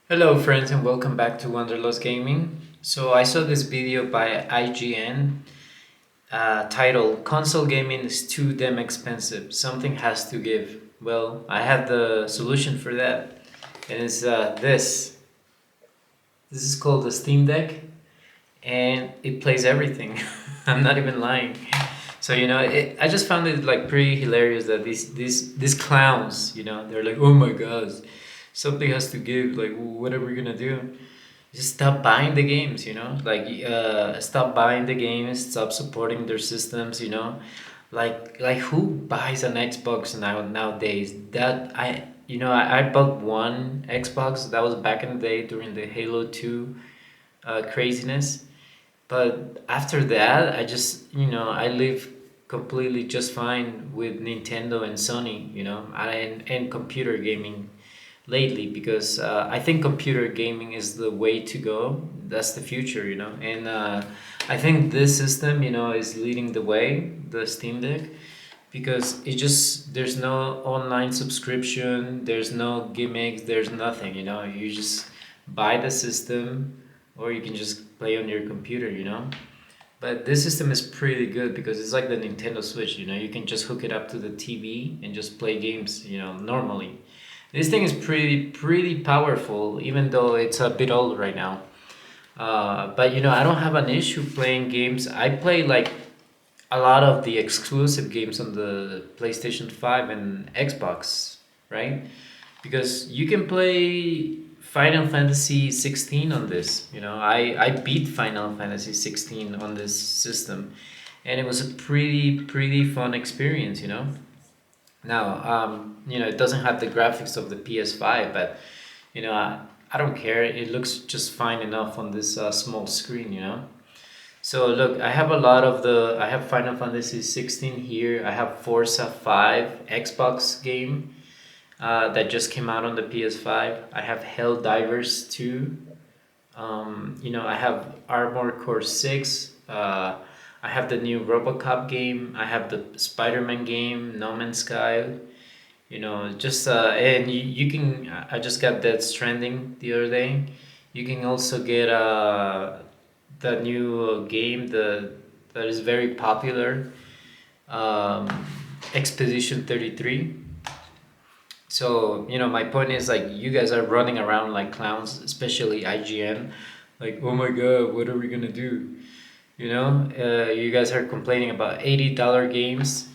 Hello, friends, and welcome back to Wanderlust Gaming. So, I saw this video by IGN titled Console Gaming is Too Damn Expensive. Something has to give. Well, I have the solution for that, and it's this. This is called the Steam Deck, and it plays everything. I'm not even lying. So I just found it like pretty hilarious that these clowns, they're like, oh my god, something has to give. Like, what are we gonna do? Just stop buying the games, stop buying the games, stop supporting their systems, like who buys an Xbox nowadays? That I bought one Xbox that was back in the day during the Halo 2 craziness. But after that, I live completely just fine with Nintendo and Sony, and computer gaming lately because I think computer gaming is the way to go. That's the future, and I think this system, is leading the way, the Steam Deck, because there's no online subscription, there's no gimmicks, there's nothing, you just buy the system or you can just play on your computer, but this system is pretty good because it's like the Nintendo Switch, you can just hook it up to the TV and just play games, normally. This thing is pretty powerful, even though it's a bit old right now. But I don't have an issue playing games. I play like a lot of the exclusive games on the PlayStation 5 and Xbox, right? Because you can play Final Fantasy 16 on this. I beat Final Fantasy 16 on this system, and it was a pretty fun experience. Now, it doesn't have the graphics of the PS5, but I don't care. It looks just fine enough on this small screen. So look, I have Final Fantasy 16 here. I have Forza 5 Xbox game that just came out on the PS5. I have Helldivers 2. I have Armor Core 6. I have the new Robocop game. I have the Spider-Man game, No Man's Sky. Just and you can. I just got Death Stranding the other day. You can also get the new game that is very popular, um, Expedition 33. So, my point is like you guys are running around like clowns, especially IGN. Like, oh my god, what are we gonna do? You guys are complaining about $80 games.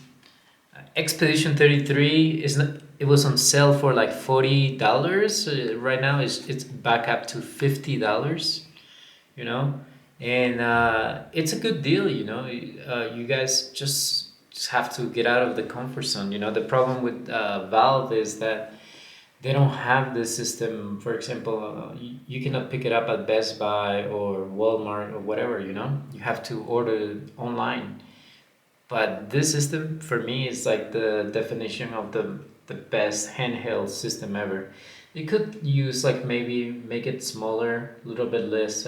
Expedition 33 is not. It was on sale for like $40. Right now, it's back up to $50. You know, and it's a good deal. You guys just have to get out of the comfort zone. The problem with Valve is that they don't have the system. For example, you cannot pick it up at Best Buy or Walmart or whatever. You have to order it online. But this system for me is like the definition of the best handheld system ever. You could use like maybe make it smaller, a little bit less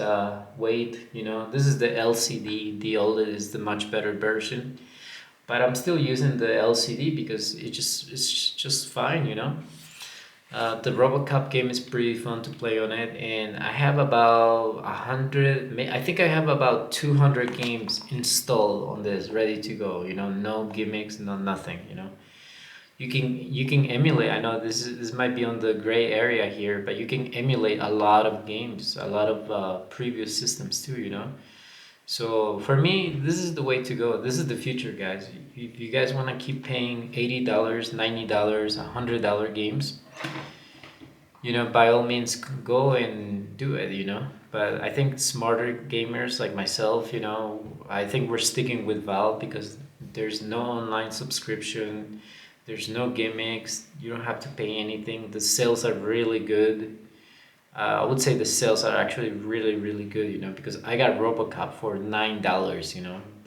weight. This is the LCD. The OLED is the much better version. But I'm still using the LCD because it's just fine. The RoboCop game is pretty fun to play on it, and I have about 100. I think I have about 200 games installed on this, ready to go. No gimmicks, no nothing. You can emulate. I know this might be on the gray area here, but you can emulate a lot of games, a lot of previous systems too. So for me, this is the way to go. This is the future, guys. If you guys want to keep paying $80, $90, $100 games, by all means go and do it, but I think smarter gamers like myself, I think we're sticking with Valve because there's no online subscription, there's no gimmicks, you don't have to pay anything, the sales are really good. I would say the sales are actually really good, because I got RoboCop for $9,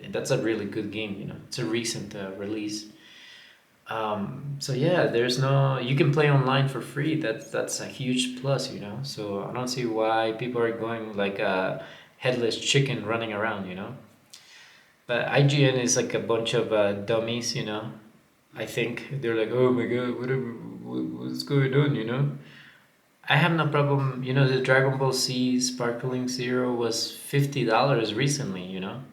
and that's a really good game, it's a recent release. So yeah, there's no. You can play online for free. That's a huge plus, So I don't see why people are going like a headless chicken running around, But IGN is like a bunch of dummies, I think they're like, oh my god, whatever, what's going on, I have no problem. You know, the Dragon Ball Z Sparkling Zero was $50 recently, you know,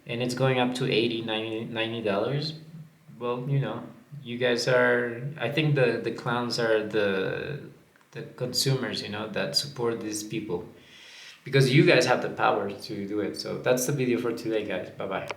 and it's going up to 80, $90. Well, you know, you guys are, I think the clowns are the consumers, you know, that support these people because you guys have the power to do it. So that's the video for today, guys. Bye bye.